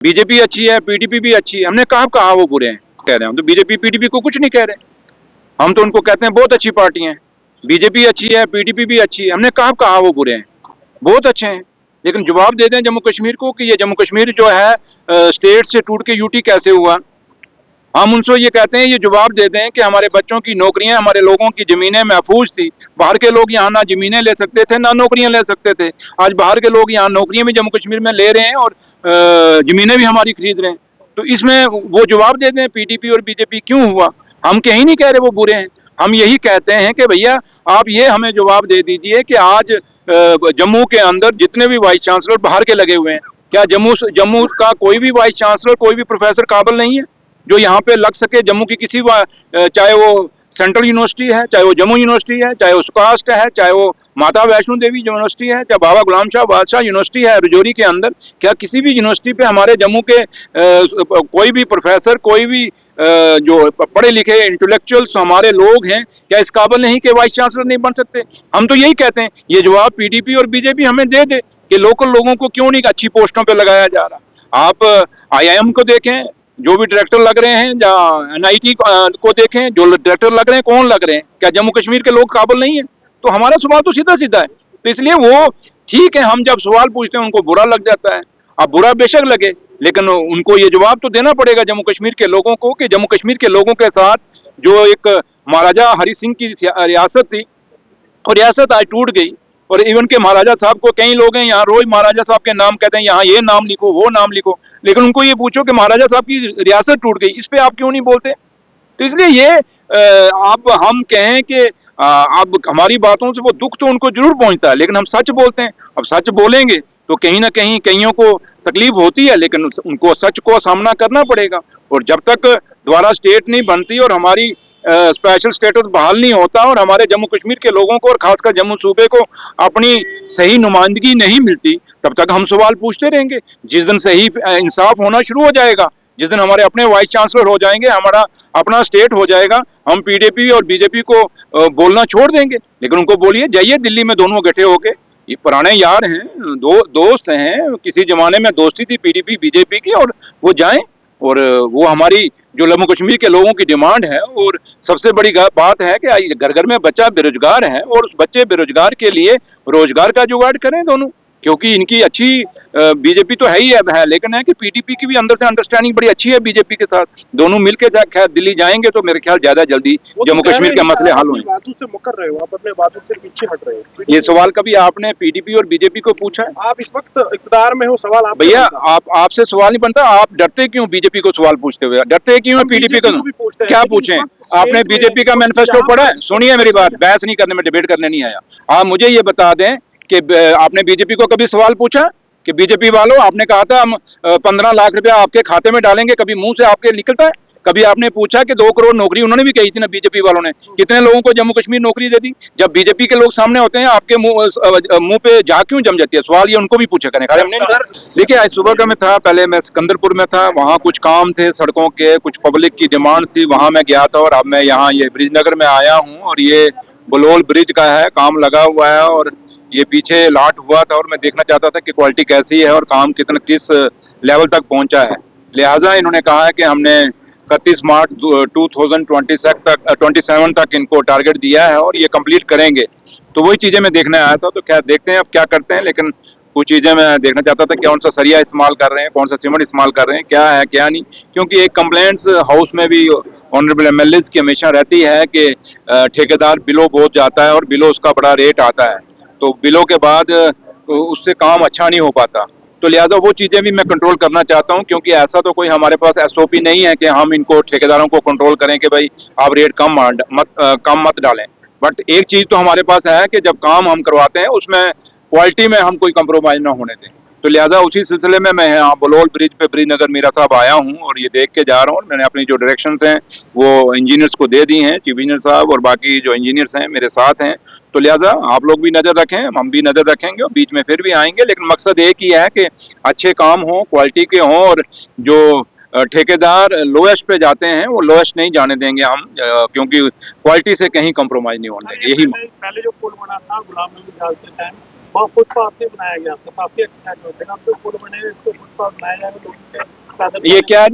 BJP अच्छी है, PDP भी अच्छी है। हमने कहा वो बुरे हैं कह रहे हैं? हम तो बीजेपी पीडीपी को कुछ नहीं कह रहे, हम तो उनको कहते हैं बहुत अच्छी पार्टी हैं। बीजेपी अच्छी है, पीडीपी भी अच्छी है, हमने कहा वो बुरे हैं? बहुत अच्छे हैं। लेकिन जवाब दे दें जम्मू कश्मीर को कि ये जम्मू कश्मीर जो है स्टेट से टूट के यूटी कैसे हुआ। हम उनसे ये कहते हैं, ये जवाब दे दें कि हमारे बच्चों की नौकरियां, हमारे लोगों की जमीनें महफूज थी। बाहर के लोग यहाँ ना जमीनें ले सकते थे, ना नौकरियां ले सकते थे। आज बाहर के लोग यहाँ नौकरियां भी जम्मू कश्मीर में ले रहे हैं और जमीनें भी हमारी खरीद रहे हैं। तो इसमें वो जवाब दे दें पीडीपी और बीजेपी क्यों हुआ। हम कहीं नहीं कह रहे वो बुरे हैं, हम यही कहते हैं कि भैया आप ये हमें जवाब दे दीजिए कि आज जम्मू के अंदर जितने भी वाइस चांसलर बाहर के लगे हुए हैं, क्या जम्मू का कोई भी वाइस चांसलर, कोई भी प्रोफेसर काबिल नहीं है जो यहाँ पे लग सके? जम्मू की किसी, चाहे वो सेंट्रल यूनिवर्सिटी है, चाहे वो जम्मू यूनिवर्सिटी है, चाहे वो सुकास्ट है, चाहे वो माता वैष्णो देवी यूनिवर्सिटी है, चाहे बाबा गुलाम शाह बादशाह यूनिवर्सिटी है रजौरी के अंदर, क्या किसी भी यूनिवर्सिटी पे हमारे जम्मू के कोई भी प्रोफेसर, कोई भी जो पढ़े लिखे इंटेलेक्चुअल्स हमारे लोग हैं, क्या इस काबिल नहीं कि वाइस चांसलर नहीं बन सकते? हम तो यही कहते हैं, ये जवाब पीडीपी और बीजेपी हमें दे दे कि लोकल लोगों को क्यों नहीं अच्छी पोस्टों पे लगाया जा रहा। आप आईआईएम को देखें, जो भी डायरेक्टर लग रहे हैं, या एनआईटी को देखें, जो डायरेक्टर लग रहे हैं कौन लग रहे हैं? क्या जम्मू कश्मीर के लोग काबिल नहीं है? तो हमारा सवाल तो सीधा सीधा है। तो इसलिए वो ठीक है, हम जब सवाल पूछते हैं उनको बुरा लग जाता है। अब बुरा बेशक लगे, लेकिन उनको ये जवाब तो देना पड़ेगा जम्मू कश्मीर के लोगों को कि जम्मू कश्मीर के लोगों के साथ जो एक महाराजा हरि सिंह की रियासत थी, और रियासत आज टूट गई। और इवन के महाराजा साहब को, कई लोग हैं यहाँ रोज महाराजा साहब के नाम कहते हैं, यहाँ ये नाम लिखो, वो नाम लिखो, लेकिन उनको ये पूछो कि महाराजा साहब की रियासत टूट गई, इस पे आप क्यों नहीं बोलते? तो इसलिए ये आप हम कहें कि अब हमारी बातों से वो दुख तो उनको जरूर पहुंचता है, लेकिन हम सच बोलते हैं। अब सच बोलेंगे तो कहीं ना कहीं कईयों को तकलीफ होती है, लेकिन उनको सच को सामना करना पड़ेगा। और जब तक दोबारा स्टेट नहीं बनती और हमारी स्पेशल स्टेटस बहाल नहीं होता और हमारे जम्मू कश्मीर के लोगों को और खासकर जम्मू सूबे को अपनी सही नुमाइंदगी नहीं मिलती, तब तक हम सवाल पूछते रहेंगे। जिस दिन सही इंसाफ होना शुरू हो जाएगा, जिस दिन हमारे अपने वाइस चांसलर हो जाएंगे, हमारा अपना स्टेट हो जाएगा, हम पीडीपी और बीजेपी को बोलना छोड़ देंगे। लेकिन उनको बोलिए, जाइए दिल्ली में दोनों इकट्ठे होके, ये पुराने यार हैं, दोस्त हैं, किसी जमाने में दोस्ती थी पीडीपी बीजेपी की, और वो जाएं और वो हमारी जो जम्मू कश्मीर के लोगों की डिमांड है। और सबसे बड़ी बात है कि घर घर में बच्चा बेरोजगार है और उस बच्चे बेरोजगार के लिए रोजगार का जुगाड़ करें दोनों, क्योंकि इनकी अच्छी बीजेपी तो है ही है, लेकिन है कि पीडीपी की भी अंदर से अंडरस्टैंडिंग बड़ी अच्छी है बीजेपी के साथ। दोनों मिलकर खैर दिल्ली जाएंगे तो मेरे ख्याल ज्यादा जल्दी जम्मू कश्मीर के मसले हल होंगे। बातों से मुकर रहे हो आप, अपने बातों से पीछे हट रहे हो। ये सवाल कभी आपने पीडीपी और बीजेपी को पूछा है? आप इस वक्त इक़्तिदार में हो, सवाल आप भैया आपसे सवाल नहीं बनता। आप डरते क्यों बीजेपी को सवाल पूछते हुए? डरते क्यों पीडीपी को? क्या पूछें? आपने बीजेपी का मैनिफेस्टो पढ़ा है? सुनिए मेरी बात, बहस नहीं करने में, डिबेट करने नहीं आया। आप मुझे ये बता दें कि आपने बीजेपी को कभी सवाल पूछा कि बीजेपी वालों, आपने कहा था हम 15 लाख रुपया आपके खाते में डालेंगे, कभी मुंह से आपके निकलता है? कभी आपने पूछा कि 2 करोड़ नौकरी, उन्होंने भी कही थी ना बीजेपी वालों ने, कितने लोगों को जम्मू कश्मीर नौकरी दे दी? जब बीजेपी के लोग सामने होते हैं आपके मुंह पे जा क्यों जम जाती है? सवाल ये उनको भी पूछा करें। देखिए आज सुबह का मैं था, पहले मैं सिकंदरपुर में था, वहाँ कुछ काम थे सड़कों के, कुछ पब्लिक की डिमांड थी, वहाँ मैं गया था। और अब मैं यहाँ ये ब्रिजनगर में आया हूँ और ये बलोल ब्रिज का है, काम लगा हुआ है और ये पीछे लाट हुआ था और मैं देखना चाहता था कि क्वालिटी कैसी है और काम किस लेवल तक पहुंचा है। लिहाजा इन्होंने कहा है कि हमने 31 मार्च 2027 तक इनको टारगेट दिया है और ये कंप्लीट करेंगे। तो वही चीज़ें मैं देखने आया था। तो क्या देखते हैं अब क्या करते हैं, लेकिन कुछ चीज़ें मैं देखना चाहता था, कौन सा सरिया इस्तेमाल कर रहे हैं, कौन सा सीमेंट इस्तेमाल कर रहे हैं, क्या है क्या नहीं। क्योंकि एक कंप्लेंट्स हाउस में भी ऑनरेबल एमएलएज की हमेशा रहती है कि ठेकेदार बिलो बहुत जाता है और बिलो उसका बड़ा रेट आता है, तो बिलों के बाद उससे काम अच्छा नहीं हो पाता। तो लिहाजा वो चीज़ें भी मैं कंट्रोल करना चाहता हूं, क्योंकि ऐसा तो कोई हमारे पास एसओपी नहीं है कि हम इनको ठेकेदारों को कंट्रोल करें कि भाई आप रेट कम मत डालें। बट एक चीज़ तो हमारे पास है कि जब काम हम करवाते हैं उसमें क्वालिटी में हम कोई कंप्रोमाइज़ ना होने दें। तो लिहाजा उसी सिलसिले में मैं यहाँ बलोल ब्रिज पे ब्रिजनगर मीरा साहब आया हूँ और ये देख के जा रहा हूँ। मैंने अपनी जो डायरेक्शंस हैं वो इंजीनियर्स को दे दी हैं, चीफ इंजीनियर साहब और बाकी जो इंजीनियर्स हैं मेरे साथ हैं। तो लिहाजा आप लोग भी नज़र रखें, हम भी नज़र रखेंगे और बीच में फिर भी आएंगे, लेकिन मकसद एक ही है कि अच्छे काम हों, क्वालिटी के हों, और जो ठेकेदार लोएस्ट पे जाते हैं वो लोएस्ट नहीं जाने देंगे हम, क्योंकि क्वालिटी से कहीं कम्प्रोमाइज़ नहीं होने देंगे। यही पहले जो पुल बना था गुलाम नबी आज़ाद के टाइम, वहाँ फुटपाथ भी बनाया गया, तो काफी अच्छा है। अब तो पुल बने, इसको फुटपाथ बनाया जाएगा, लोगों के पैदल ये क्या